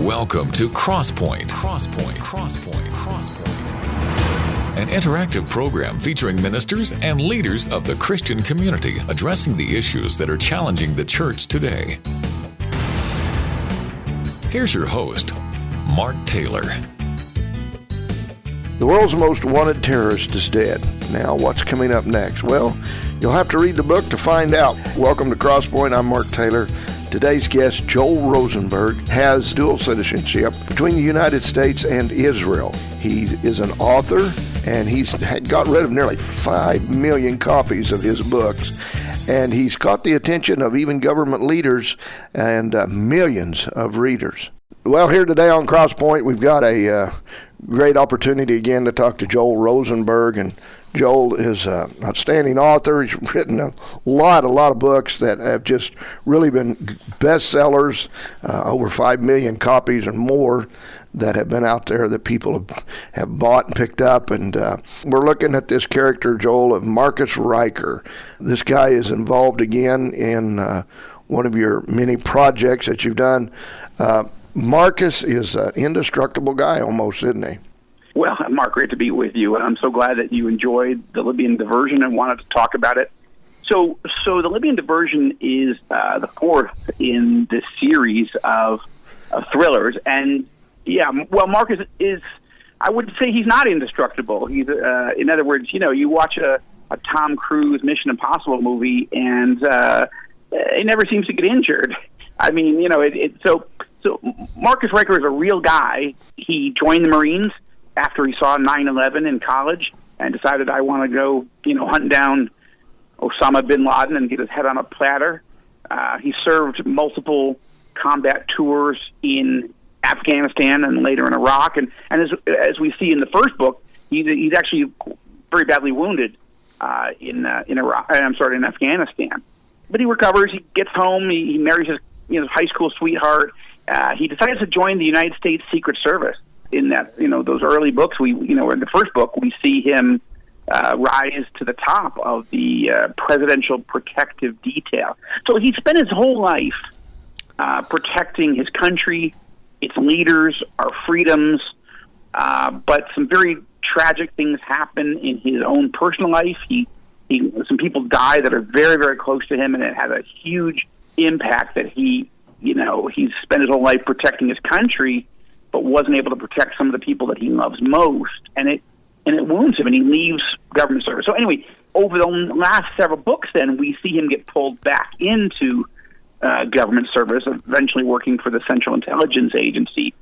Welcome to Crosspoint. An interactive program featuring ministers and leaders of the Christian community addressing the issues that are challenging the church today. Here's your host, Mark Taylor. The world's most wanted terrorist is dead. Now, what's coming up next? Well, you'll have to read the book to find out. Welcome to Crosspoint. I'm Mark Taylor. Today's guest, Joel Rosenburg, has dual citizenship between the United States and Israel. He is an author, and he's got rid of nearly 5 million copies of his books. And he's caught the attention of even government leaders and millions of readers. Well, here today on Crosspoint, we've got a great opportunity again to talk to Joel Rosenburg. And Joel is an outstanding author. He's written a lot of books that have just really been bestsellers, over 5 million copies and more that have been out there that people have bought and picked up. And we're looking at this character, Joel, of Marcus Ryker. This guy is involved again in one of your many projects that you've done. Marcus is an indestructible guy almost, isn't he? Well, Mark, great to be with you. I'm so glad that you enjoyed the Libyan Diversion and wanted to talk about it. So the Libyan Diversion is the fourth in this series of thrillers. And, yeah, well, Marcus is, I would say he's not indestructible. He's, in other words, you watch a Tom Cruise Mission Impossible movie, and he never seems to get injured. I mean, so Marcus Ryker is a real guy. He joined the Marines after he saw 9/11 in college and decided, I want to go, hunt down Osama bin Laden and get his head on a platter. He served multiple combat tours in Afghanistan and later in Iraq. And as we see in the first book, he's actually very badly wounded in Iraq. In Afghanistan. But he recovers. He gets home. He marries his high school sweetheart. He decides to join the United States Secret Service. In that, those early books, in the first book, we see him rise to the top of the Presidential Protective Detail. So he spent his whole life protecting his country, its leaders, our freedoms, but some very tragic things happen in his own personal life. Some people die that are very, very close to him, and it has a huge impact that he's spent his whole life protecting his country, but wasn't able to protect some of the people that he loves most, and it wounds him, and he leaves government service. So anyway, over the last several books, then we see him get pulled back into government service, eventually working for the Central Intelligence Agency.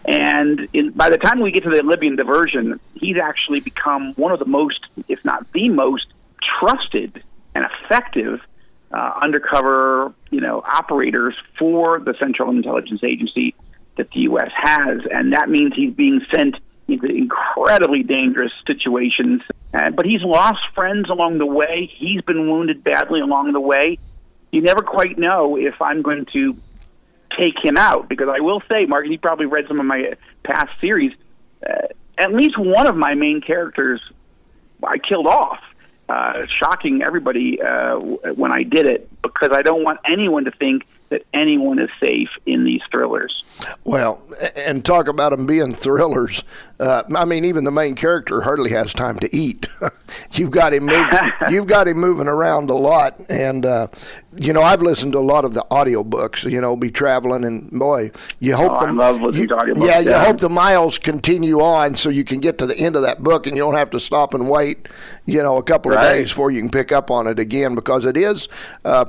And by the time we get to the Libyan Diversion, he's actually become one of the most, if not the most, trusted and effective undercover, operators for the Central Intelligence Agency that the U.S. has, and that means he's being sent into incredibly dangerous situations. But he's lost friends along the way. He's been wounded badly along the way. You never quite know if I'm going to take him out, because I will say, Mark, you probably read some of my past series, at least one of my main characters I killed off, shocking everybody when I did it, because I don't want anyone to think that anyone is safe in these thrillers. Well, and talk about them being thrillers. Even the main character hardly has time to eat. You've got him moving around a lot. And, I've listened to a lot of the audiobooks, be traveling, and boy, you hope I love listening to audiobooks. Yeah, you hope the miles continue on so you can get to the end of that book and you don't have to stop and wait, a couple of days before you can pick up on it again, because it is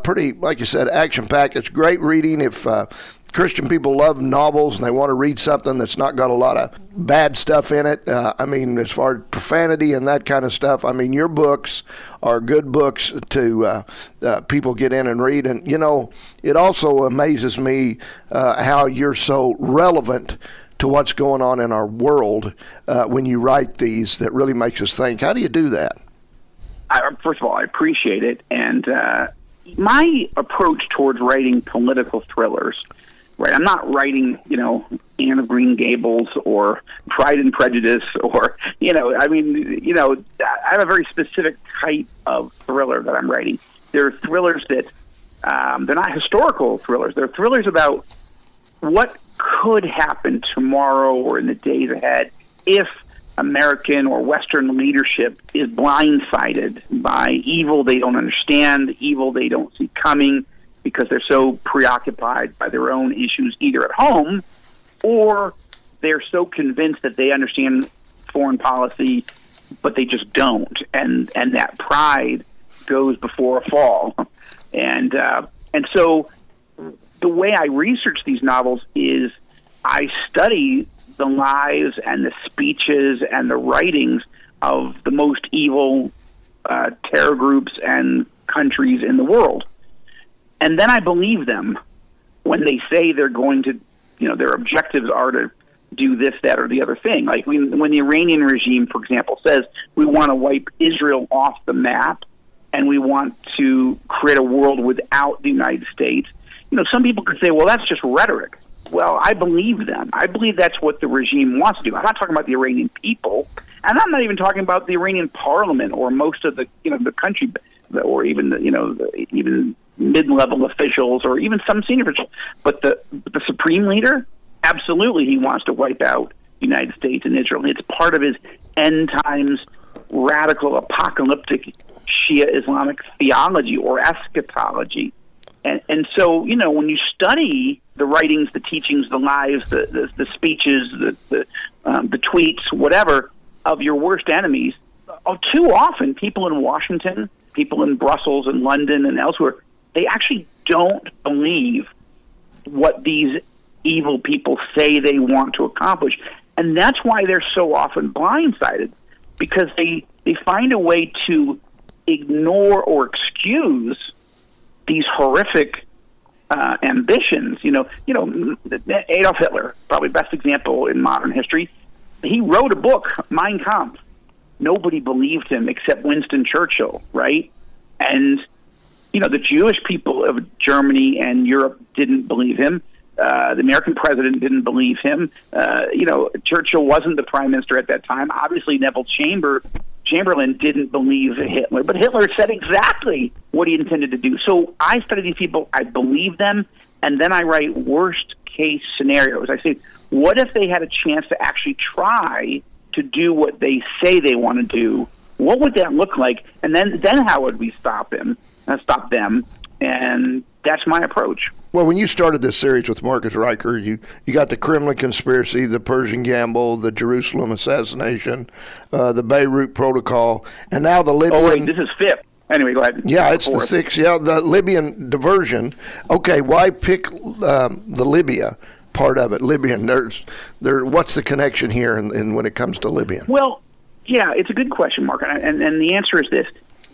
pretty, like you said, action-packed. It's great reading if Christian people love novels and they want to read something that's not got a lot of bad stuff in it. As far as profanity and that kind of stuff, your books are good books to people get in and read. And, it also amazes me how you're so relevant to what's going on in our world when you write these. That really makes us think. How do you do that? First of all, I appreciate it. And my approach towards writing political thrillers, right? I'm not writing, Anne of Green Gables or Pride and Prejudice or, I have a very specific type of thriller that I'm writing. There are thrillers that, they're not historical thrillers. They're thrillers about what could happen tomorrow or in the days ahead if American or Western leadership is blindsided by evil they don't understand, evil they don't see coming, because they're so preoccupied by their own issues either at home or they're so convinced that they understand foreign policy, but they just don't. And that pride goes before a fall. And so the way I research these novels is I study the lives and the speeches and the writings of the most evil terror groups and countries in the world. And then I believe them when they say they're going to, their objectives are to do this, that, or the other thing. Like when the Iranian regime, for example, says we want to wipe Israel off the map and we want to create a world without the United States, some people could say, well, that's just rhetoric. Well, I believe them. I believe that's what the regime wants to do. I'm not talking about the Iranian people, and I'm not even talking about the Iranian parliament or most of the country, or even even mid-level officials or even some senior officials. But the supreme leader, absolutely, he wants to wipe out the United States and Israel. It's part of his end times radical apocalyptic Shia Islamic theology or eschatology. And so, when you study the writings, the teachings, the lives, the speeches, the tweets, whatever, of your worst enemies, too often people in Washington, people in Brussels and London and elsewhere, they actually don't believe what these evil people say they want to accomplish. And that's why they're so often blindsided, because they find a way to ignore or excuse these horrific ambitions. Adolf Hitler, probably best example in modern history. He wrote a book, Mein Kampf. Nobody believed him except Winston Churchill, right? And the Jewish people of Germany and Europe didn't believe him. The American president didn't believe him. Churchill wasn't the prime minister at that time. Obviously, Neville Chamberlain didn't believe Hitler, but Hitler said exactly what he intended to do. So I study these people, I believe them, and then I write worst-case scenarios. I say, what if they had a chance to actually try to do what they say they want to do? What would that look like? And then how would we stop them? And that's my approach. Well, when you started this series with Marcus Riker, you got the Kremlin conspiracy, the Persian Gamble, the Jerusalem assassination, the Beirut Protocol, and now the Libyan... Oh, wait, this is fifth. Anyway, go ahead. Yeah, it's the sixth. Yeah, the Libyan diversion. Okay, why pick the Libya part of it? Libyan. What's the connection here in when it comes to Libyan? Well, yeah, it's a good question, Mark, and the answer is this.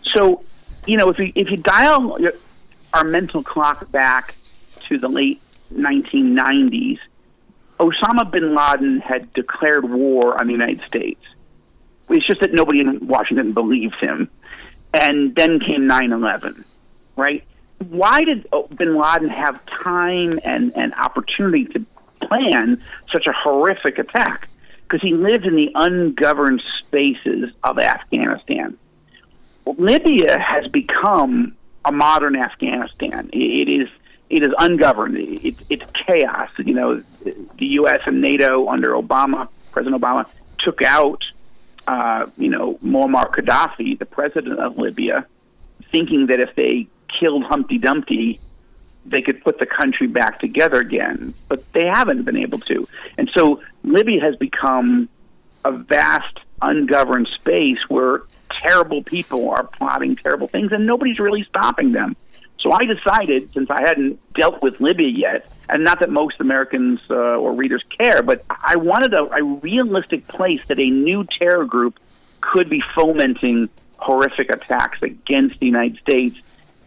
So, if you dial our mental clock back to the late 1990s, Osama bin Laden had declared war on the United States. It's just that nobody in Washington believed him. And then came 9/11, right? Why did bin Laden have time and opportunity to plan such a horrific attack? Because he lived in the ungoverned spaces of Afghanistan. Well, Libya has become a modern Afghanistan. It is ungoverned. It's chaos. The U.S. and NATO under President Obama, took out Muammar Gaddafi, the president of Libya, thinking that if they killed Humpty Dumpty, they could put the country back together again. But they haven't been able to. And so Libya has become a vast, ungoverned space where terrible people are plotting terrible things, and nobody's really stopping them. So I decided, since I hadn't dealt with Libya yet, and not that most Americans or readers care, but I wanted a realistic place that a new terror group could be fomenting horrific attacks against the United States,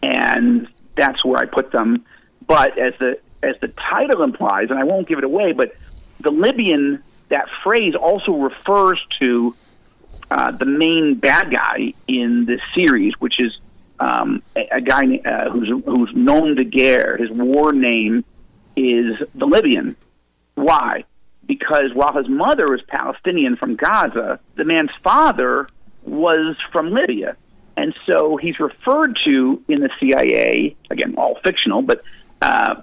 and that's where I put them. But as the title implies, and I won't give it away, but the Libyan, that phrase also refers to the main bad guy in this series, which is a guy who's nom de guerre. His war name is the Libyan. Why? Because while his mother was Palestinian from Gaza, the man's father was from Libya. And so he's referred to in the CIA, again, all fictional, but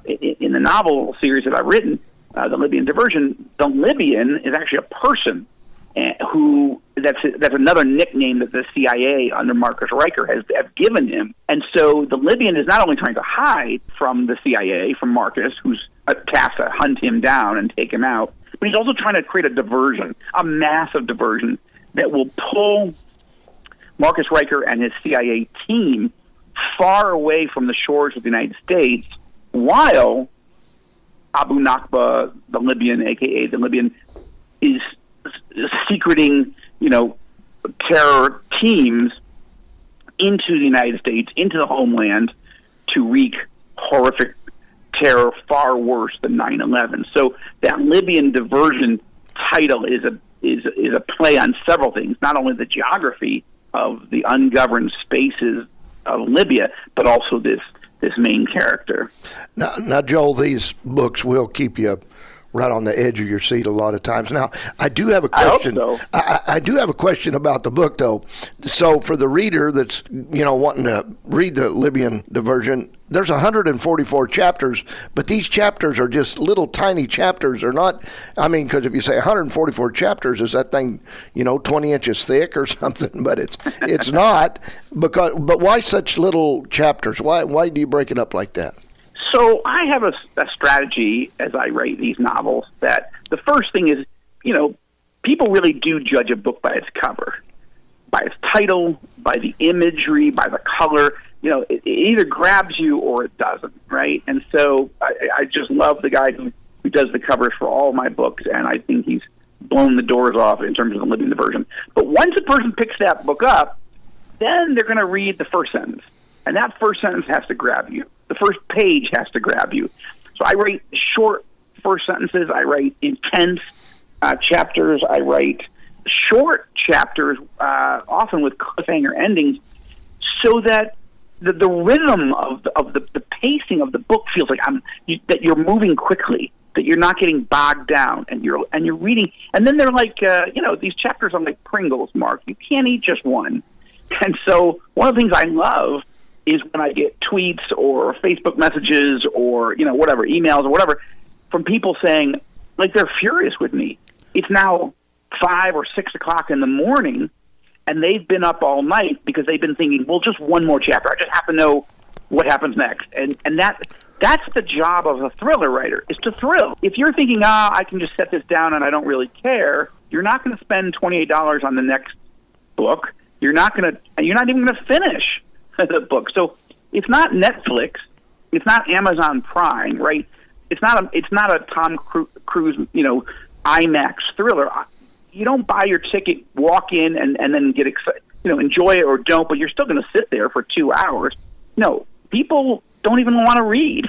in the novel series that I've written, the Libyan Diversion, the Libyan is actually a person that's another nickname that the CIA under Marcus Riker has given him. And so the Libyan is not only trying to hide from the CIA, from Marcus, who's tasked to hunt him down and take him out, but he's also trying to create a diversion, a massive diversion that will pull Marcus Riker and his CIA team far away from the shores of the United States, while Abu Nakba, the Libyan, a.k.a. the Libyan, is secreting, terror teams into the United States, into the homeland, to wreak horrific terror far worse than 9/11. So that Libyan Diversion title is a play on several things, not only the geography of the ungoverned spaces of Libya, but also this main character. Now, Joel, these books will keep you right on the edge of your seat a lot of times. Now, I do have a question. I hope so. I do have a question about the book, though. So, for the reader that's wanting to read the Libyan Diversion, there's 144 chapters, but these chapters are just little tiny chapters. They're not. I mean, because if you say 144 chapters, is that thing 20 inches thick or something? But it's not. But why such little chapters? Why do you break it up like that? So I have a strategy as I write these novels that the first thing is, people really do judge a book by its cover, by its title, by the imagery, by the color. It either grabs you or it doesn't, right? And so I just love the guy who does the covers for all of my books, and I think he's blown the doors off in terms of the Libyan Diversion. But once a person picks that book up, then they're going to read the first sentence, and that first sentence has to grab you. The first page has to grab you. So I write short first sentences. I write intense chapters. I write short chapters, often with cliffhanger endings, so that the rhythm of the pacing of the book feels like that you're moving quickly, that you're not getting bogged down, and you're reading. And then they're like, these chapters are like Pringles, Mark. You can't eat just one. And so one of the things I love is when I get tweets or Facebook messages or, whatever, emails or whatever, from people saying, like, they're furious with me. It's now 5 or 6 o'clock in the morning, and they've been up all night because they've been thinking, well, just one more chapter. I just have to know what happens next. And that's the job of a thriller writer, is to thrill. If you're thinking, I can just set this down and I don't really care, you're not going to spend $28 on the next book. You're not even going to finish the book. So it's not Netflix, it's not Amazon Prime, right? It's not a Tom Cruise, IMAX thriller. You don't buy your ticket, walk in, and then get excited, enjoy it or don't, but you're still going to sit there for 2 hours. No, people don't even want to read,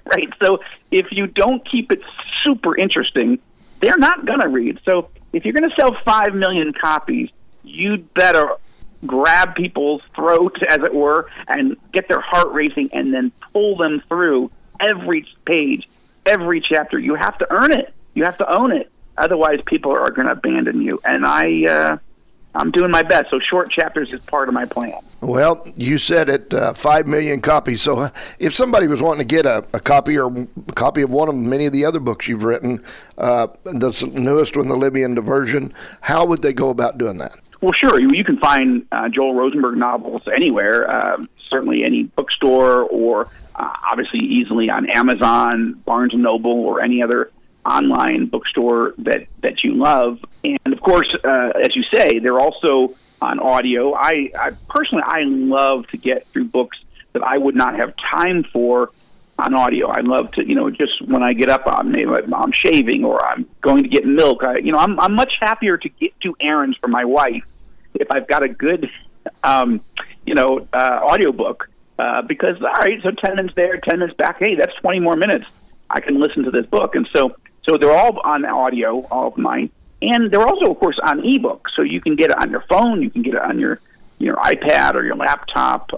right? So if you don't keep it super interesting, they're not going to read. So if you're going to sell 5 million copies, you'd better grab people's throats, as it were, and get their heart racing and then pull them through every page, every chapter. You have to earn it. You have to own it. Otherwise, people are going to abandon you. And I'm doing my best. So short chapters is part of my plan. Well, you said it, 5 million copies. So if somebody was wanting to get a copy or a copy of one of many of the other books you've written, the newest one, The Libyan Diversion, how would they go about doing that? Well, sure. You can find Joel Rosenburg novels anywhere, certainly any bookstore, or obviously easily on Amazon, Barnes & Noble, or any other online bookstore that you love. And, of course, as you say, they're also on audio. I personally love to get through books that I would not have time for on audio. I love to, just when I get up, I'm shaving or I'm going to get milk. I'm much happier to get to errands for my wife if I've got a good, audiobook, because, all right, so 10 minutes there, 10 minutes back, hey, that's 20 more minutes. I can listen to this book. And so they're all on audio, all of mine. And they're also, of course, on ebook. So you can get it on your phone, you can get it on your iPad or your laptop,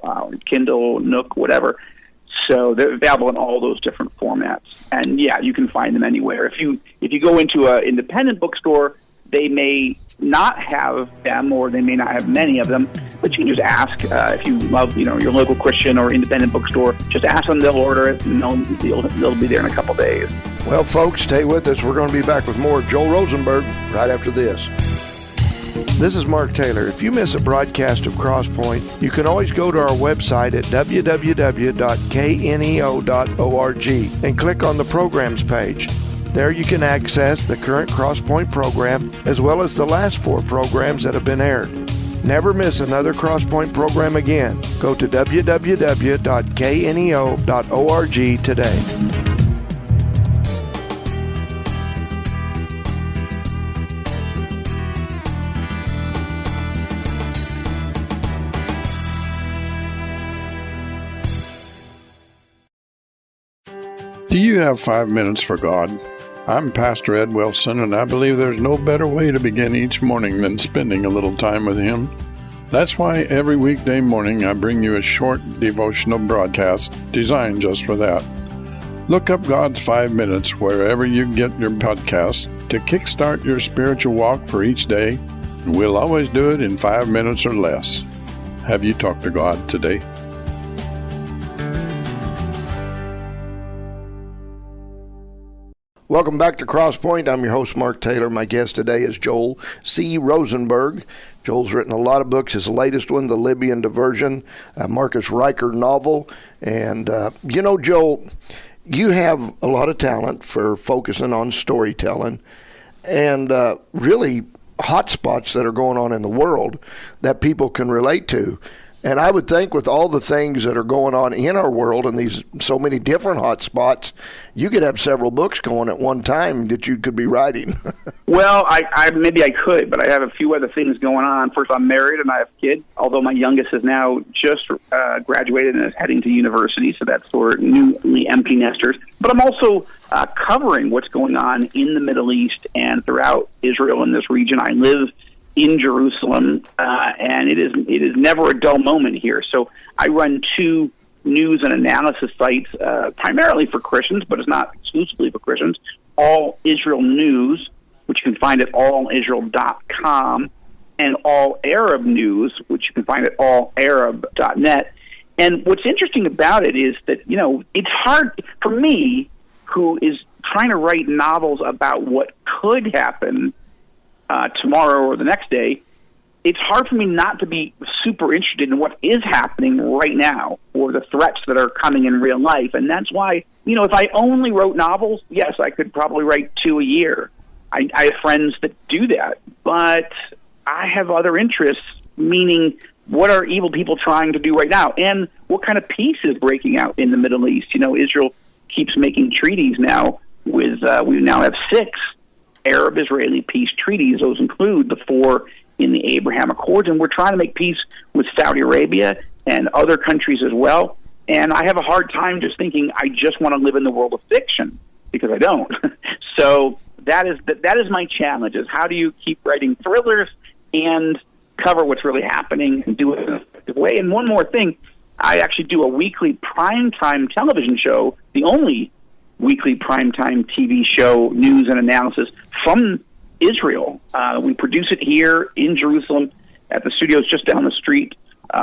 Kindle, Nook, whatever. So they're available in all those different formats. And, yeah, you can find them anywhere. If you go into an independent bookstore, they may not have them, or they may not have many of them, but you can just ask if you love, your local Christian or independent bookstore. Just ask them; they'll order it, and they'll be there in a couple days. Well, folks, stay with us. We're going to be back with more of Joel Rosenberg right after this. This is Mark Taylor. If you miss a broadcast of Crosspoint, you can always go to our website at www.kneo.org and click on the programs page. There you can access the current Crosspoint program as well as the last 4 programs that have been aired. Never miss another Crosspoint program again. Go to www.kneo.org today. Do you have 5 minutes for God? I'm Pastor Ed Wilson, and I believe there's no better way to begin each morning than spending a little time with Him. That's why every weekday morning I bring you a short devotional broadcast designed just for that. Look up God's 5 minutes wherever you get your podcasts to kickstart your spiritual walk for each day. We'll always do it in 5 minutes or less. Have you talked to God today? Welcome back to Crosspoint. I'm your host, Mark Taylor. My guest today is Joel C. Rosenberg. Joel's written a lot of books. His latest one, The Libyan Diversion, a Marcus Riker novel. And, Joel, you have a lot of talent for focusing on storytelling and really hot spots that are going on in the world that people can relate to. And I would think with all the things that are going on in our world and these so many different hot spots, you could have several books going at one time that you could be writing. Well, I maybe I could, but I have a few other things going on. First, I'm married and I have kids, although my youngest is now just graduated and is heading to university, so that's for newly empty nesters. But I'm also covering what's going on in the Middle East and throughout Israel in this region. I live in Jerusalem, and it is never a dull moment here. So I run 2 news and analysis sites, primarily for Christians, but it's not exclusively for Christians. All Israel News, which you can find at allisrael.com, and All Arab News, which you can find at allarab.net. And what's interesting about it is that, it's hard for me, who is trying to write novels about what could happen tomorrow or the next day. It's hard for me not to be super interested in what is happening right now or the threats that are coming in real life. And that's why, if I only wrote novels, yes, I could probably write 2 a year. I have friends that do that. But I have other interests, meaning what are evil people trying to do right now? And what kind of peace is breaking out in the Middle East? Israel keeps making treaties now with, we now have 6 Arab-Israeli peace treaties. Those include the 4 in the Abraham Accords, and we're trying to make peace with Saudi Arabia and other countries as well. And I have a hard time just thinking I just want to live in the world of fiction, because I don't. So that is my challenge, is how do you keep writing thrillers and cover what's really happening and do it in an effective way. And one more thing, I actually do a weekly primetime television show, the only weekly primetime TV show, news and analysis from Israel. We produce it here in Jerusalem at the studios just down the street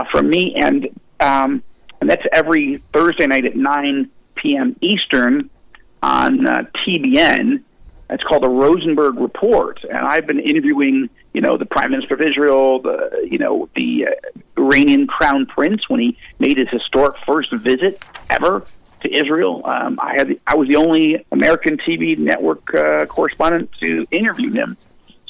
from me, and that's every Thursday night at 9 p.m. Eastern on TBN. It's called the Rosenburg Report, and I've been interviewing, the Prime Minister of Israel, the Iranian Crown Prince when he made his historic first visit ever to Israel. I was the only American TV network correspondent to interview him.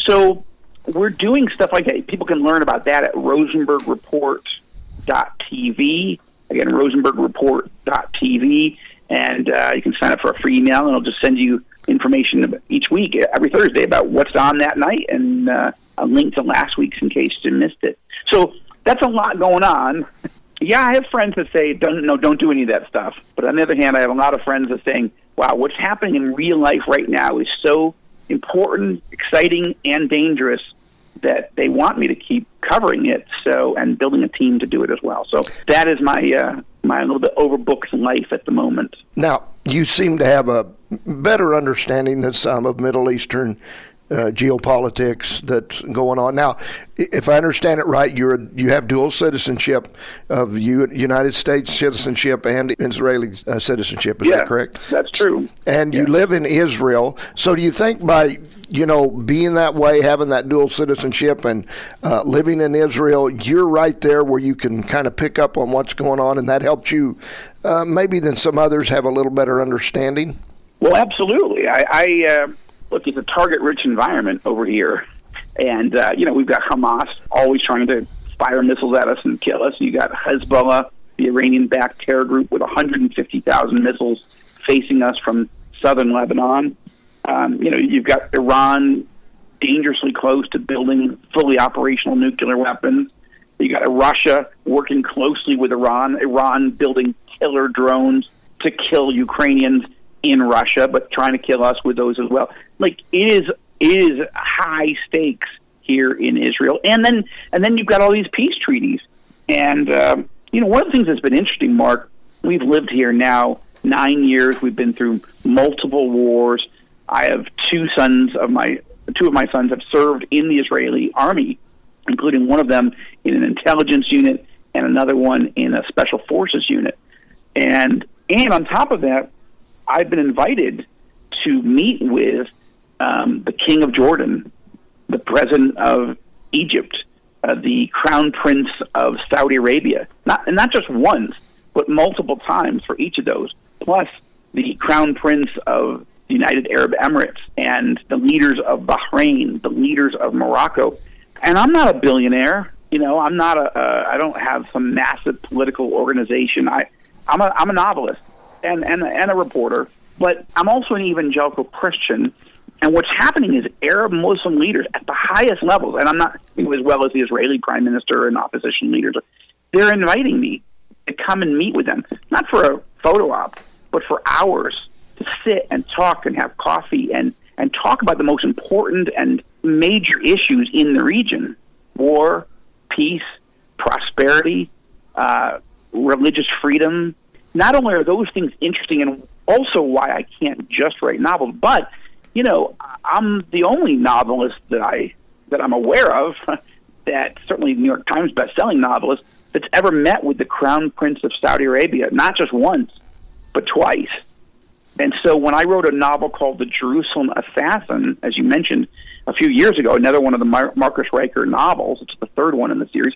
So we're doing stuff like that. People can learn about that at rosenburgreport.tv. Again, rosenburgreport.tv. And you can sign up for a free email, and it'll just send you information each week, every Thursday, about what's on that night, and a link to last week's in case you missed it. So that's a lot going on. Yeah, I have friends that say, don't do any of that stuff. But on the other hand, I have a lot of friends that are saying, wow, what's happening in real life right now is so important, exciting, and dangerous that they want me to keep covering it, and building a team to do it as well. So that is my my little bit overbooked life at the moment. Now, you seem to have a better understanding than some of Middle Eastern geopolitics that's going on. Now, if I understand it right, you have dual citizenship of United States citizenship and Israeli citizenship. Is that correct? That's true. And you live in Israel. So do you think by being that way, having that dual citizenship and living in Israel, you're right there where you can kind of pick up on what's going on, and that helped you maybe than some others have a little better understanding? Well, absolutely. I look, it's a target-rich environment over here. And, we've got Hamas always trying to fire missiles at us and kill us. You got Hezbollah, the Iranian-backed terror group, with 150,000 missiles facing us from southern Lebanon. You've got Iran dangerously close to building fully operational nuclear weapons. You got Russia working closely with Iran building killer drones to kill Ukrainians in Russia, but trying to kill us with those as well. Like, it is high stakes here in Israel. And then you've got all these peace treaties. And, one of the things that's been interesting, Mark, we've lived here now 9 years. We've been through multiple wars. I have two of my sons have served in the Israeli army, including one of them in an intelligence unit and another one in a special forces unit. And on top of that, I've been invited to meet with the King of Jordan, the President of Egypt, the Crown Prince of Saudi Arabia, not just once, but multiple times for each of those, plus the Crown Prince of the United Arab Emirates and the leaders of Bahrain, the leaders of Morocco. And I'm not a billionaire. I don't have some massive political organization. I'm a novelist and a reporter, but I'm also an evangelical Christian. And what's happening is Arab Muslim leaders at the highest levels, and I'm not, as well as the Israeli prime minister and opposition leaders, they're inviting me to come and meet with them, not for a photo op, but for hours to sit and talk and have coffee and talk about the most important and major issues in the region: war, peace, prosperity, religious freedom. Not only are those things interesting, and also why I can't just write novels, but I'm the only novelist that I'm aware of, that certainly New York Times best-selling novelist, that's ever met with the Crown Prince of Saudi Arabia, not just once, but twice. And so when I wrote a novel called The Jerusalem Assassin, as you mentioned, a few years ago, another one of the Marcus Riker novels, it's the third one in the series,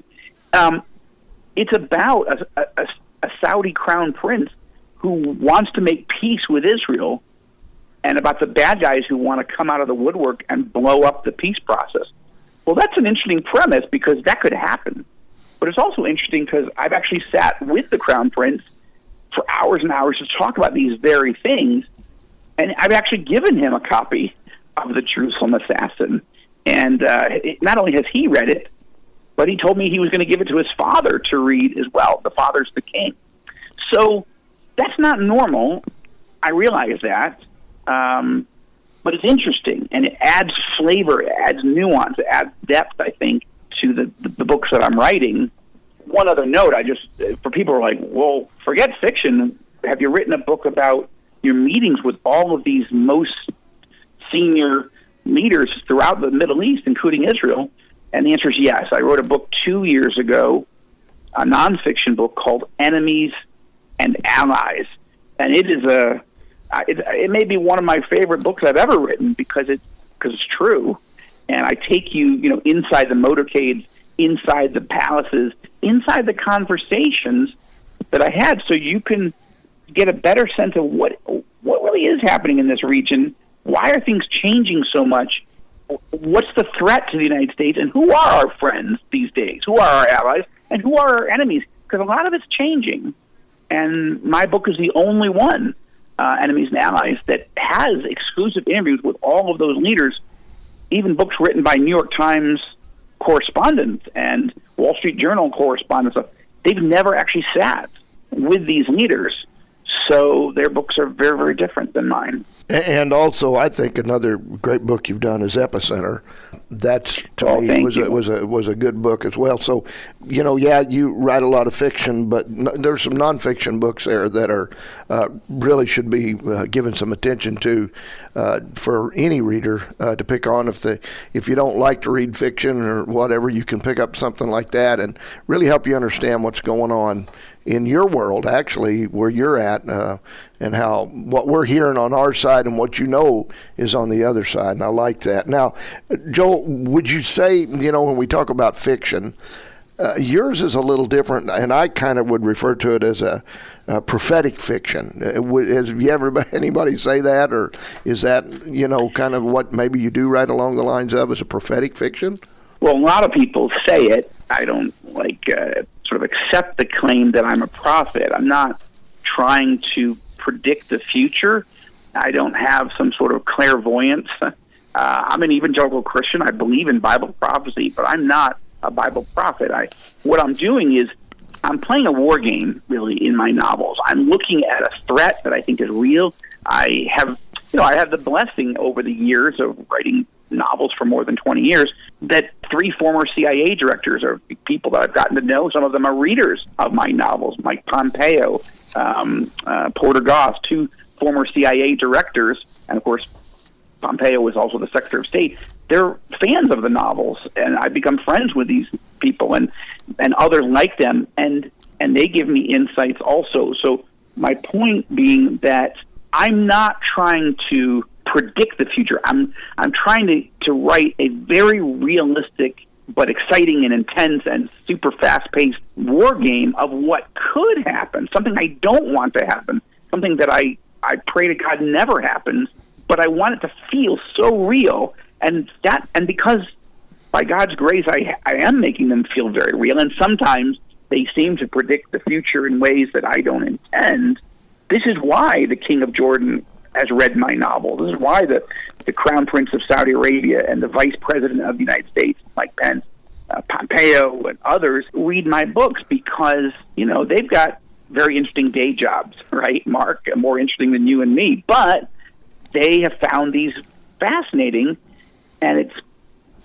it's about a Saudi crown prince who wants to make peace with Israel, and about the bad guys who want to come out of the woodwork and blow up the peace process. Well, that's an interesting premise because that could happen. But it's also interesting because I've actually sat with the crown prince for hours and hours to talk about these very things, and I've actually given him a copy of The Jerusalem Assassin. And not only has he read it, but he told me he was going to give it to his father to read as well. The father's the king. So that's not normal. I realize that. But it's interesting, and it adds flavor, it adds nuance, it adds depth, I think, to the books that I'm writing. One other note, for people who are like, well, forget fiction. Have you written a book about your meetings with all of these most senior leaders throughout the Middle East, including Israel? And the answer is yes. I wrote a book 2 years ago, a nonfiction book called Enemies and Allies. And it is it may be one of my favorite books I've ever written because it's true. And I take you, inside the motorcades, inside the palaces, inside the conversations that I had, so you can get a better sense of what really is happening in this region. Why are things changing so much? What's the threat to the United States, and who are our friends these days? Who are our allies, and who are our enemies? Because a lot of it's changing, and my book is the only one, Enemies and Allies, that has exclusive interviews with all of those leaders, even books written by New York Times correspondents and Wall Street Journal correspondents. They've never actually sat with these leaders, so their books are very, very different than mine. And also, I think another great book you've done is Epicenter. That's to me was a good book as well. So, you write a lot of fiction, but there's some nonfiction books there that are really should be given some attention to for any reader to pick on. If you don't like to read fiction or whatever, you can pick up something like that and really help you understand what's going on in your world, actually, where you're at, and how what we're hearing on our side and what is on the other side. And I like that. Now, Joel, would you say, when we talk about fiction, yours is a little different, and I kind of would refer to it as a prophetic fiction. Have you ever anybody say that, or is that, kind of what maybe you do right along the lines of as a prophetic fiction? Well, a lot of people say it. I don't sort of accept the claim that I'm a prophet. I'm not trying to predict the future. I don't have some sort of clairvoyance. I'm an evangelical Christian. I believe in Bible prophecy, but I'm not a Bible prophet. What I'm doing is I'm playing a war game, really, in my novels. I'm looking at a threat that I think is real. I have the blessing over the years of writing novels for more than 20 years that 3 former CIA directors are people that I've gotten to know. Some of them are readers of my novels. Mike Pompeo, Porter Goss, 2 former CIA directors, and of course Pompeo was also the Secretary of State. They're fans of the novels, and I've become friends with these people and others like them, and they give me insights also. So my point being that I'm not trying to predict the future. I'm trying to write a very realistic but exciting and intense and super fast-paced war game of what could happen, something I don't want to happen, something that I pray to God never happens, but I want it to feel so real, and because by God's grace I am making them feel very real, and sometimes they seem to predict the future in ways that I don't intend. This is why the King of Jordan has read my novel. This is why the Crown Prince of Saudi Arabia and the Vice President of the United States, Mike Pence, Pompeo, and others read my books, because, they've got very interesting day jobs, right, Mark? More interesting than you and me. But they have found these fascinating, and it's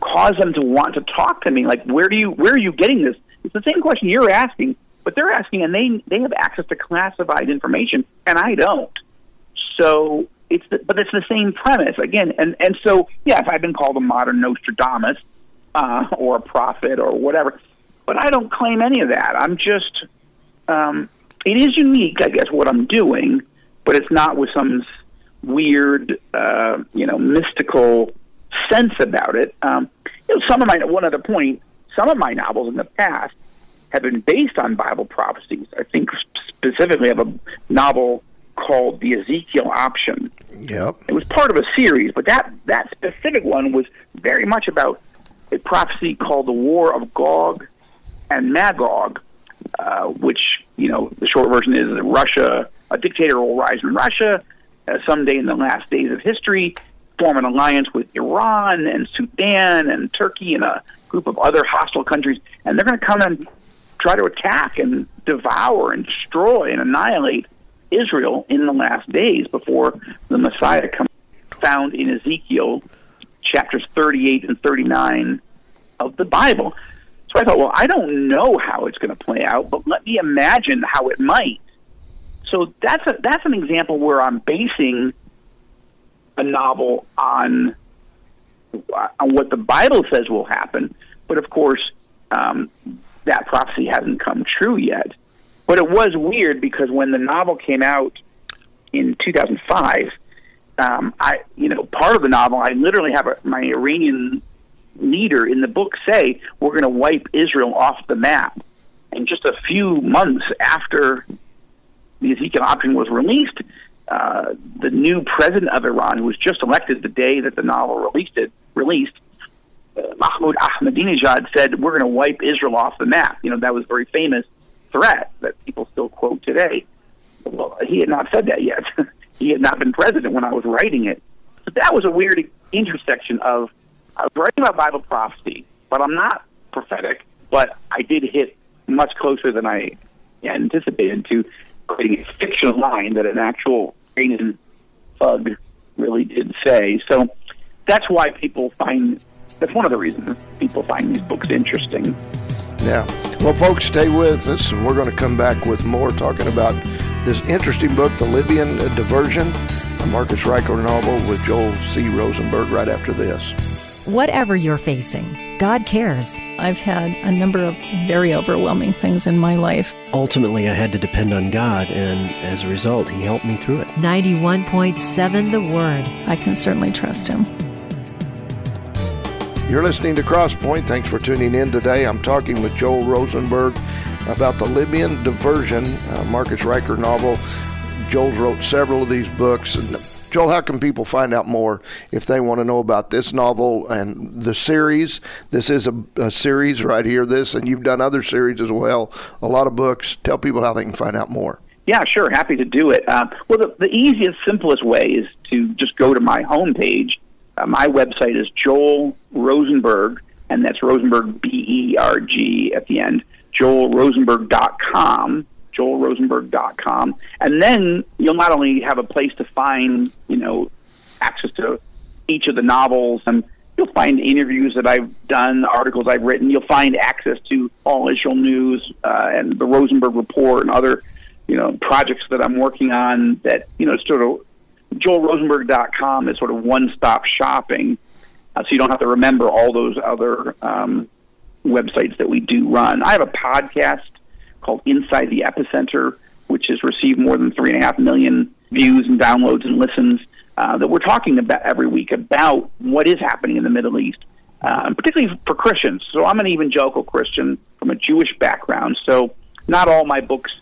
caused them to want to talk to me. Like, where are you getting this? It's the same question you're asking, but they're asking, and they have access to classified information, and I don't. So it's the same premise again, and so if I've been called a modern Nostradamus or a prophet or whatever, but I don't claim any of that. I'm just it is unique, I guess, what I'm doing, but it's not with some weird mystical sense about it. Some of my novels in the past have been based on Bible prophecies. I think specifically of a novel called The Ezekiel Option. Yep. It was part of a series, but that specific one was very much about a prophecy called the War of Gog and Magog, which, the short version is that Russia, a dictator will rise in Russia someday in the last days of history, form an alliance with Iran and Sudan and Turkey and a group of other hostile countries, and they're going to come and try to attack and devour and destroy and annihilate Israel in the last days before the Messiah comes, found in Ezekiel chapters 38 and 39 of the Bible. So I thought, well, I don't know how it's going to play out, but let me imagine how it might. So that's an example where I'm basing a novel on what the Bible says will happen, but of course that prophecy hasn't come true yet. But it was weird because when the novel came out in 2005, part of the novel, I literally have my Iranian leader in the book say, we're going to wipe Israel off the map. And just a few months after the Ezekiel Option was released, the new president of Iran, who was just elected the day that the novel released, Mahmoud Ahmadinejad said, we're going to wipe Israel off the map. That was a very famous threat that people still quote today. Well, he had not said that yet. He had not been president when I was writing it. So that was a weird intersection of, I was writing about Bible prophecy, but I'm not prophetic, but I did hit much closer than I anticipated to creating a fictional line that an actual Iranian thug really did say. So that's why that's one of the reasons people find these books interesting. Yeah. Well, folks, stay with us, and we're going to come back with more talking about this interesting book, The Libyan Diversion, a Marcus Reichler novel with Joel C. Rosenberg, right after this. Whatever you're facing, God cares. I've had a number of very overwhelming things in my life. Ultimately, I had to depend on God, and as a result, He helped me through it. 91.7 The Word. I can certainly trust Him. You're listening to Crosspoint. Thanks for tuning in today. I'm talking with Joel Rosenberg about the Libyan Diversion, Marcus Reichler novel. Joel wrote several of these books. And Joel, how can people find out more if they want to know about this novel and the series? This is a series right here, and you've done other series as well, a lot of books. Tell people how they can find out more. Yeah, sure. Happy to do it. Well, the easiest, simplest way is to just go to my homepage. My website is Joel Rosenburg, and that's Rosenburg, B-E-R-G at the end, joelrosenburg.com, joelrosenburg.com. And then you'll not only have a place to find, access to each of the novels, and you'll find interviews that I've done, articles I've written. You'll find access to all Israel news and the Rosenburg Report and other, projects that I'm working on that, sort of joelrosenburg.com is sort of one-stop shopping, so you don't have to remember all those other websites that we do run. I have a podcast called Inside the Epicenter, which has received more than 3.5 million views and downloads and listens, that we're talking about every week about what is happening in the Middle East, particularly for Christians. So I'm an evangelical Christian from a Jewish background, so not all my books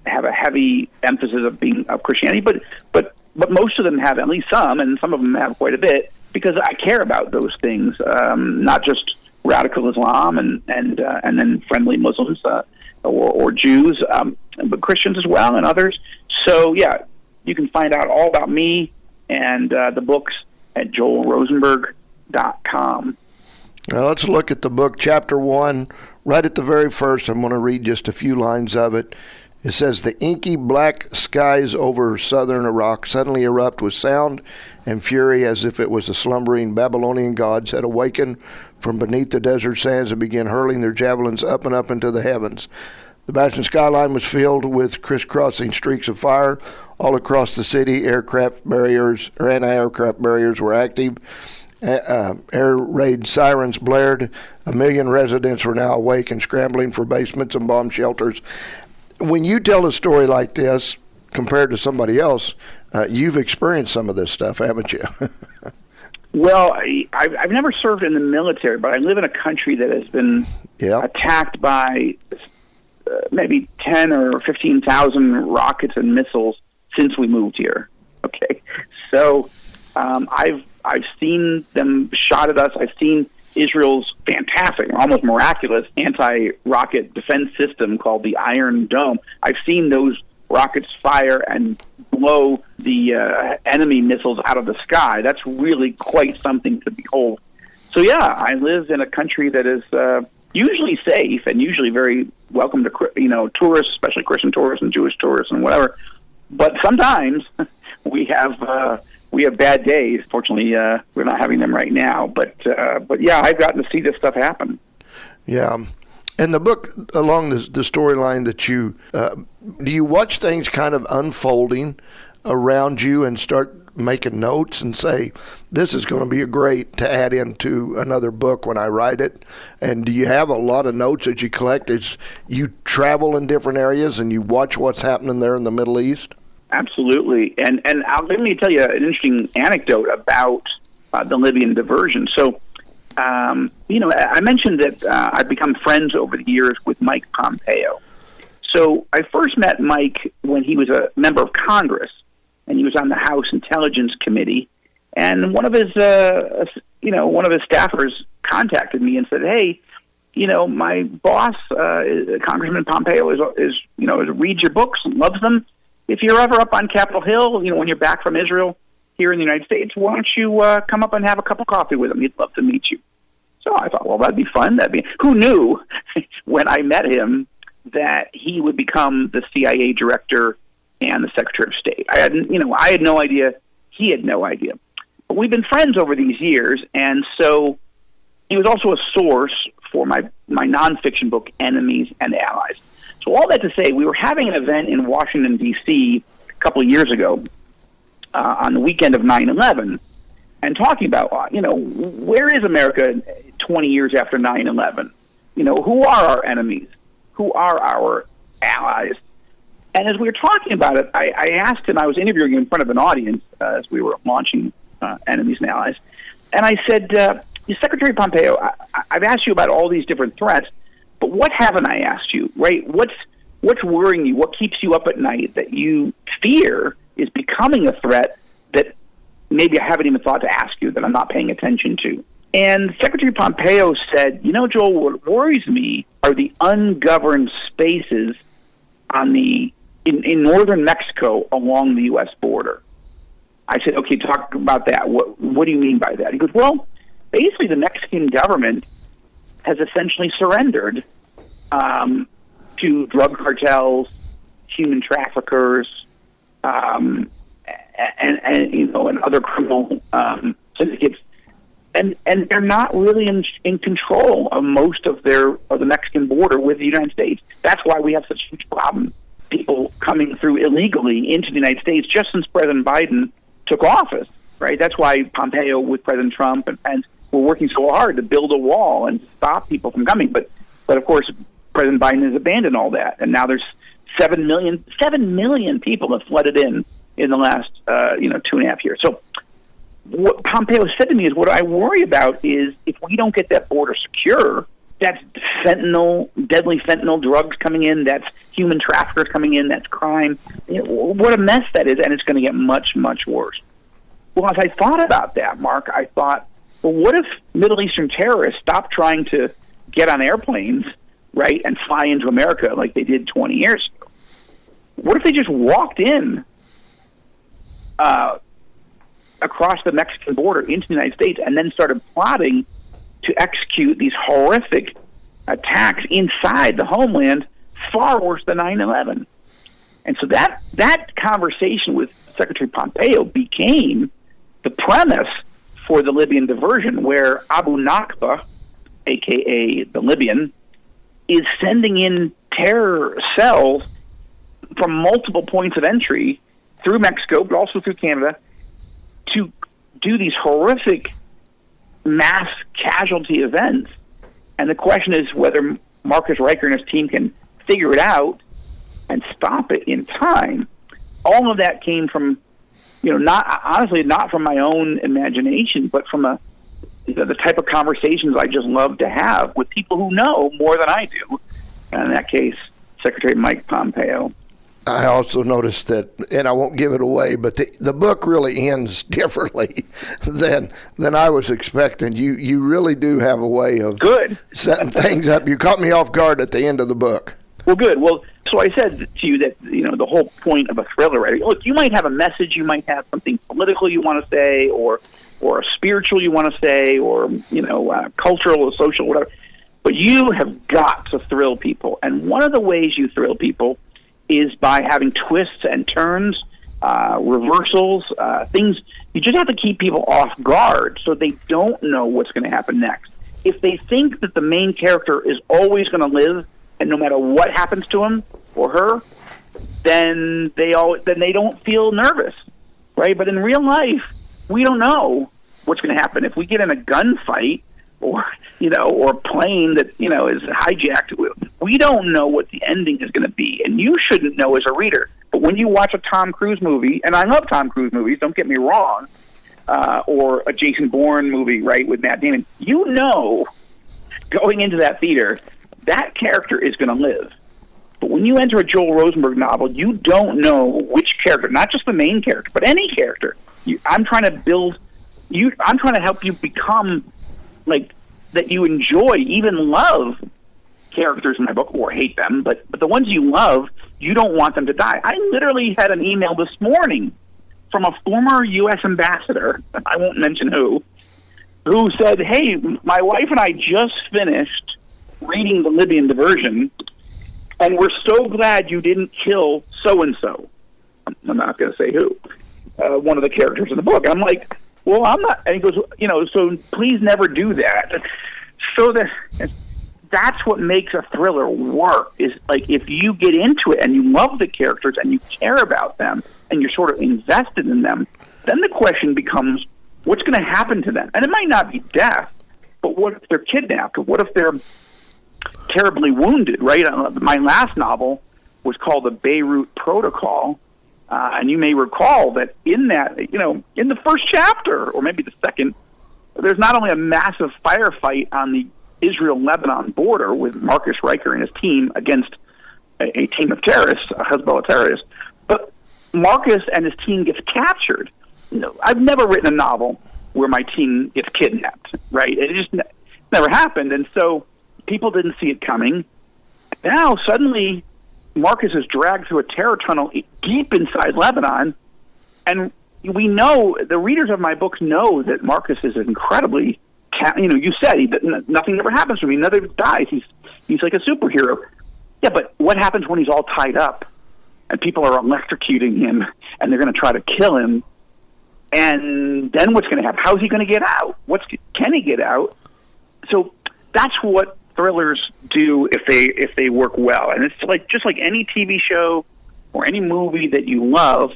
have a heavy emphasis of Christianity, but most of them have at least some, and some of them have quite a bit, because I care about those things, not just radical Islam and then friendly Muslims or Jews, but Christians as well and others. So yeah, you can find out all about me and the books at joelrosenburg.com. Now let's look at the book, Chapter 1. Right at the very first, I'm going to read just a few lines of it. It says, "The inky black skies over southern Iraq suddenly erupt with sound and fury as if it was the slumbering Babylonian gods had awakened from beneath the desert sands and began hurling their javelins up and up into the heavens. The Bastion skyline was filled with crisscrossing streaks of fire all across the city. Aircraft barriers or anti-aircraft barriers were active. Air raid sirens blared. 1 million residents were now awake and scrambling for basements and bomb shelters." When you tell a story like this, compared to somebody else, you've experienced some of this stuff, haven't you? Well, I've never served in the military, but I live in a country that has been attacked by maybe 10 or 15,000 rockets and missiles since we moved here. Okay, so I've seen them shot at us. I've seen Israel's fantastic, almost miraculous anti-rocket defense system called the Iron Dome. I've seen those rockets fire and blow the enemy missiles out of the sky. That's really quite something to behold. So yeah, I live in a country that is usually safe and usually very welcome to tourists, especially Christian tourists and Jewish tourists and whatever. But sometimes we have bad days. Fortunately, we're not having them right now. But yeah, I've gotten to see this stuff happen. Yeah. And the book, along the storyline that you, do you watch things kind of unfolding around you and start making notes and say, this is going to be great to add into another book when I write it? And do you have a lot of notes that you collect as you travel in different areas and you watch what's happening there in the Middle East? Absolutely. And let me tell you an interesting anecdote about the Libyan diversion. So, I mentioned that I've become friends over the years with Mike Pompeo. So I first met Mike when he was a member of Congress, and he was on the House Intelligence Committee. And one of his staffers contacted me and said, "Hey, my boss, Congressman Pompeo, is reads your books and loves them. If you're ever up on Capitol Hill, when you're back from Israel here in the United States, why don't you come up and have a cup of coffee with him? He'd love to meet you." So I thought, well, that'd be fun. Who knew when I met him that he would become the CIA director and the Secretary of State? I had no idea He had no idea. But we've been friends over these years, and so he was also a source for my nonfiction book, Enemies and Allies. So all that to say, we were having an event in Washington, D.C. a couple of years ago on the weekend of 9/11, and talking about, where is America 20 years after 9/11? Who are our enemies? Who are our allies? And as we were talking about it, I asked him, I was interviewing him in front of an audience as we were launching Enemies and Allies, and I said, Secretary Pompeo, I've asked you about all these different threats, but what haven't I asked you, right? What's worrying you? What keeps you up at night that you fear is becoming a threat that maybe I haven't even thought to ask you, that I'm not paying attention to? And Secretary Pompeo said, Joel, what worries me are the ungoverned spaces in northern Mexico along the U.S. border. I said, okay, talk about that. What do you mean by that? He goes, well, basically the Mexican government has essentially surrendered to drug cartels, human traffickers, and other criminal syndicates, and they're not really in control of most of the Mexican border with the United States. That's why we have such a huge problem. People coming through illegally into the United States just since President Biden took office, right? That's why Pompeo with President Trump and Pence were working so hard to build a wall and stop people from coming. But of course, President Biden has abandoned all that, and now there's 7 million people have flooded in the last 2.5 years. So what Pompeo said to me is, what I worry about is if we don't get that border secure, that's deadly fentanyl drugs coming in, that's human traffickers coming in, that's crime. What a mess that is, and it's going to get much, much worse. Well, as I thought about that, Mark, I thought, well, what if Middle Eastern terrorists stopped trying to get on airplanes, right, and fly into America like they did 20 years ago? What if they just walked in across the Mexican border into the United States and then started plotting to execute these horrific attacks inside the homeland, far worse than 9/11? And so that conversation with Secretary Pompeo became the premise for the Libyan diversion, where Abu Nakba, a.k.a. the Libyan, is sending in terror cells from multiple points of entry through Mexico, but also through Canada, to do these horrific mass casualty events. And the question is whether Marcus Riker and his team can figure it out and stop it in time. All of that came from, not from my own imagination, but from the type of conversations I just love to have with people who know more than I do. And in that case, Secretary Mike Pompeo. I also noticed that, and I won't give it away, but the book really ends differently than I was expecting. You really do have a way of setting things up. You caught me off guard at the end of the book. Well, good. Well, so I said to you that, the whole point of a thriller writer, look, you might have a message, you might have something political you want to say, or a spiritual you want to say, or, cultural or social, whatever. But you have got to thrill people. And one of the ways you thrill people is by having twists and turns, reversals, things. You just have to keep people off guard so they don't know what's going to happen next. If they think that the main character is always going to live, and no matter what happens to him or her, then they don't feel nervous, right? But in real life, we don't know what's going to happen. If we get in a gunfight, or a plane that is hijacked, we don't know what the ending is going to be, and you shouldn't know as a reader. But when you watch a Tom Cruise movie, and I love Tom Cruise movies, don't get me wrong, or a Jason Bourne movie, right, with Matt Damon, going into that theater, that character is going to live. But when you enter a Joel Rosenberg novel, you don't know which character, not just the main character, but any character. I'm trying to help you become that you enjoy, even love characters in my book, or hate them, but the ones you love, you don't want them to die. I literally had an email this morning from a former U.S. ambassador, I won't mention who said, hey, my wife and I just finished reading the Libyan Diversion, and we're so glad you didn't kill so-and-so. I'm not going to say who. one of the characters in the book. I'm like, well, I'm not. And he goes, so please never do that. So that's what makes a thriller work, is like if you get into it and you love the characters and you care about them and you're sort of invested in them, then the question becomes, what's going to happen to them? And it might not be death, but what if they're kidnapped? Or what if they're terribly wounded, right? My last novel was called The Beirut Protocol, and you may recall that in that, in the first chapter, or maybe the second, there's not only a massive firefight on the Israel-Lebanon border with Marcus Riker and his team against a team of terrorists, a Hezbollah terrorists, but Marcus and his team gets captured. I've never written a novel where my team gets kidnapped, right? It just never happened, and so people didn't see it coming. Now, suddenly, Marcus is dragged through a terror tunnel deep inside Lebanon, and we know, the readers of my books know that Marcus is incredibly, you said nothing ever happens to him. He never dies. He's like a superhero. Yeah, but what happens when he's all tied up and people are electrocuting him and they're going to try to kill him? And then what's going to happen? How's he going to get out? Can he get out? So that's what thrillers do if they work well. And it's like just like any TV show or any movie that you love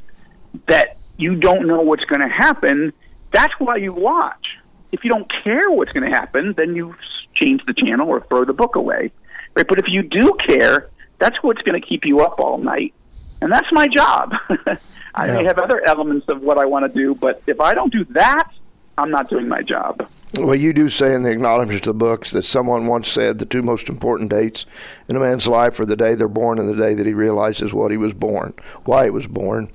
that you don't know what's going to happen. That's why you watch. If you don't care what's going to happen, then you change the channel or throw the book away. Right? But if you do care, that's what's going to keep you up all night. And that's my job. I may have other elements of what I want to do, but if I don't do that, I'm not doing my job. Well, you do say in the acknowledgments of the books that someone once said the two most important dates in a man's life are the day they're born and the day that he realizes what he was born, why he was born.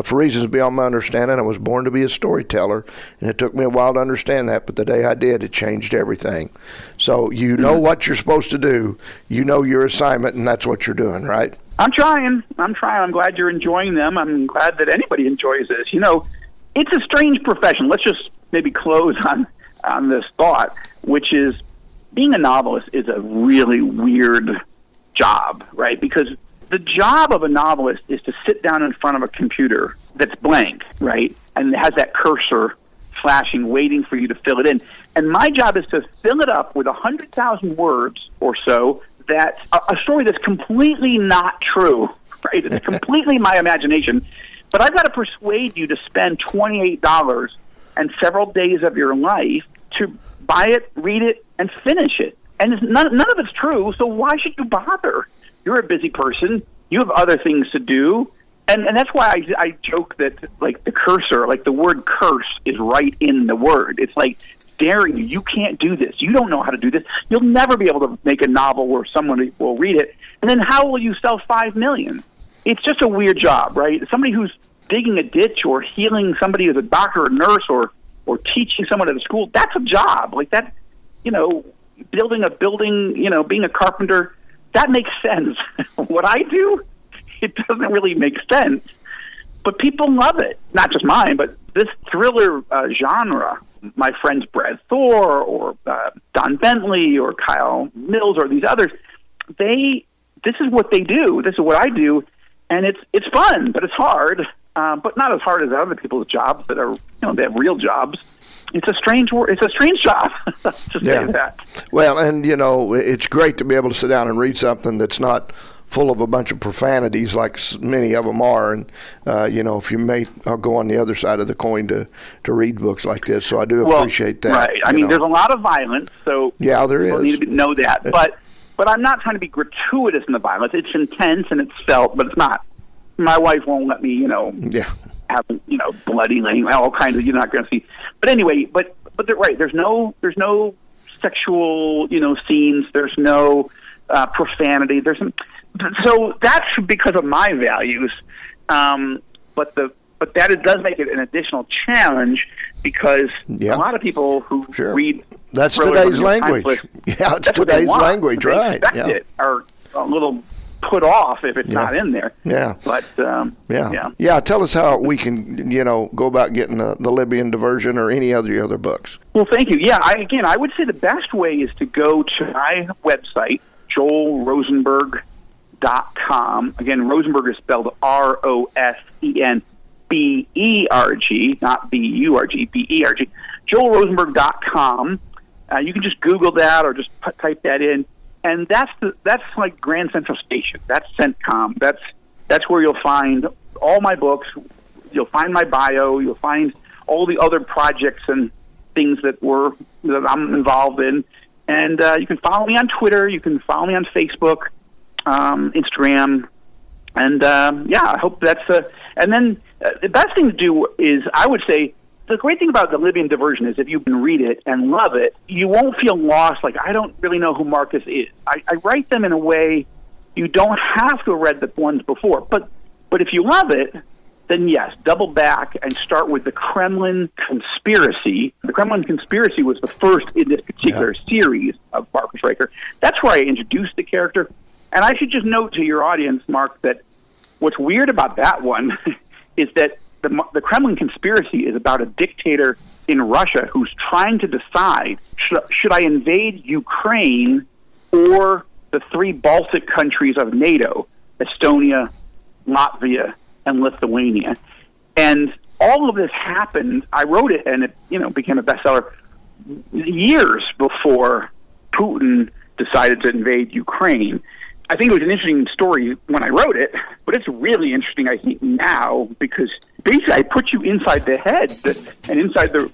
For reasons beyond my understanding, I was born to be a storyteller, and it took me a while to understand that, but the day I did, it changed everything. So you know what you're supposed to do. You know your assignment, and that's what you're doing, right? I'm trying. I'm glad you're enjoying them. I'm glad that anybody enjoys this. It's a strange profession. Let's just maybe close on this thought, which is being a novelist is a really weird job, right? Because the job of a novelist is to sit down in front of a computer that's blank, right? And it has that cursor flashing, waiting for you to fill it in. And my job is to fill it up with 100,000 words or so that a story that's completely not true, right? It's completely my imagination. But I've got to persuade you to spend $28 and several days of your life to buy it, read it, and finish it. And none of it's true, so why should you bother? You're a busy person. You have other things to do. And that's why I joke that, like, the cursor, like the word curse is right in the word. It's like daring you. You can't do this. You don't know how to do this. You'll never be able to make a novel where someone will read it. And then how will you sell 5 million? It's just a weird job, right? Somebody who's digging a ditch or healing somebody as a doctor or nurse or teaching someone at a school, that's a job. Like that, building a building, being a carpenter, that makes sense. What I do, it doesn't really make sense. But people love it. Not just mine, but this thriller genre. My friends Brad Thor or Don Bentley or Kyle Mills or these others, this is what they do. This is what I do. And it's fun, but it's hard. But not as hard as other people's jobs that are, they have real jobs. It's a strange job to say that. Well, and it's great to be able to sit down and read something that's not full of a bunch of profanities like many of them are. And if you may, I'll go on the other side of the coin to read books like this. So I do appreciate that. Right. I mean, there's a lot of violence. So yeah, there is. People need to know that. But I'm not trying to be gratuitous in the violence. It's intense and it's felt, but it's not. My wife won't let me, have bloody language, all kinds of. You're not going to see. But anyway, but they're right. There's no sexual, scenes. There's no profanity. So that's because of my values. But that it does make it an additional challenge because a lot of people who read that's today's language. It's today's language, right? It are a little put off if it's not in there. But tell us how we can go about getting the Libyan Diversion or any other books. Well, thank you. I would say the best way is to go to my website, joelrosenburg.com. Again, Rosenburg is spelled Rosenberg. B-E-R-G, not B-U-R-G, B-E-R-g, joelrosenberg.com. You can just Google that or just type that in. And that's like Grand Central Station. That's CENTCOM. That's where you'll find all my books. You'll find my bio. You'll find all the other projects and things that I'm involved in. And you can follow me on Twitter. You can follow me on Facebook, Instagram. And, I hope that's... and then the best thing to do is, I would say, the great thing about the Libyan Diversion is if you can read it and love it, you won't feel lost, like, I don't really know who Marcus is. I write them in a way you don't have to have read the ones before. But if you love it, then yes, double back and start with the Kremlin Conspiracy. The Kremlin Conspiracy was the first in this particular series of Marcus Riker. That's where I introduced the character. And I should just note to your audience, Mark, that what's weird about that one is that the Kremlin Conspiracy is about a dictator in Russia who's trying to decide, should I invade Ukraine or the 3 Baltic countries of NATO, Estonia, Latvia, and Lithuania. And all of this happened, I wrote it, and it became a bestseller years before Putin decided to invade Ukraine. I think it was an interesting story when I wrote it, but it's really interesting, I think, now, because basically I put you inside the head and inside the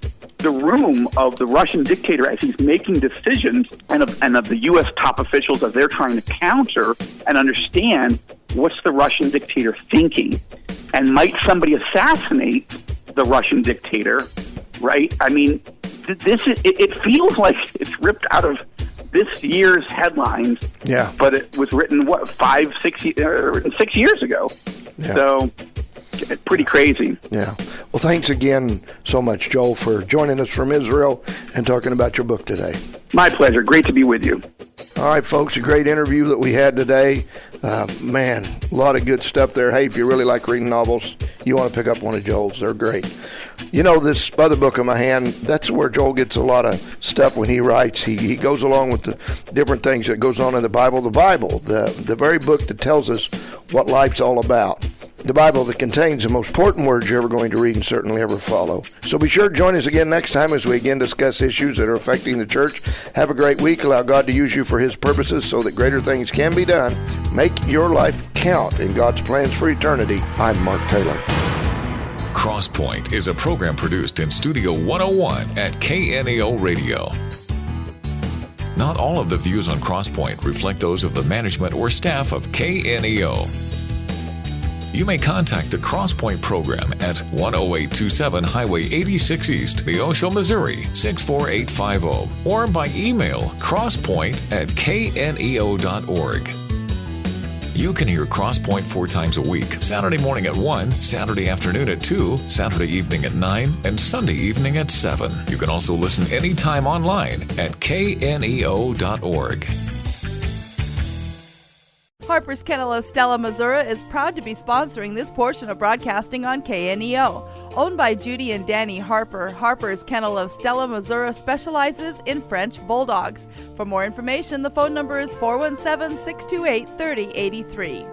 room of the Russian dictator as he's making decisions, and of the U.S. top officials as they're trying to counter and understand what's the Russian dictator thinking. And might somebody assassinate the Russian dictator, right? I mean, it feels like it's ripped out of this year's headlines, but it was written 6 years ago. So it's pretty crazy. Yeah. Well, thanks again so much, Joel, for joining us from Israel and talking about your book today. My pleasure. Great to be with you. All right, folks, a great interview that we had today. Man, a lot of good stuff there. Hey, if you really like reading novels, you want to pick up one of Joel's. They're great. This other book in my hand, that's where Joel gets a lot of stuff when he writes. He goes along with the different things that goes on in the Bible. The Bible, the very book that tells us what life's all about. The Bible that contains the most important words you're ever going to read and certainly ever follow. So be sure to join us again next time as we again discuss issues that are affecting the church. Have a great week. Allow God to use you for His purposes so that greater things can be done. Make your life count in God's plans for eternity. I'm Mark Taylor. Crosspoint is a program produced in Studio 101 at KNEO Radio. Not all of the views on Crosspoint reflect those of the management or staff of KNEO. You may contact the Crosspoint program at 10827 Highway 86 East, Neosho, Missouri 64850, or by email crosspoint@kneo.org. You can hear Crosspoint 4 times a week: Saturday morning at 1, Saturday afternoon at 2, Saturday evening at 9, and Sunday evening at 7. You can also listen anytime online at kneo.org. Harper's Kennel of Stella, Missouri is proud to be sponsoring this portion of broadcasting on KNEO. Owned by Judy and Danny Harper, Harper's Kennel of Stella, Missouri specializes in French Bulldogs. For more information, the phone number is 417-628-3083.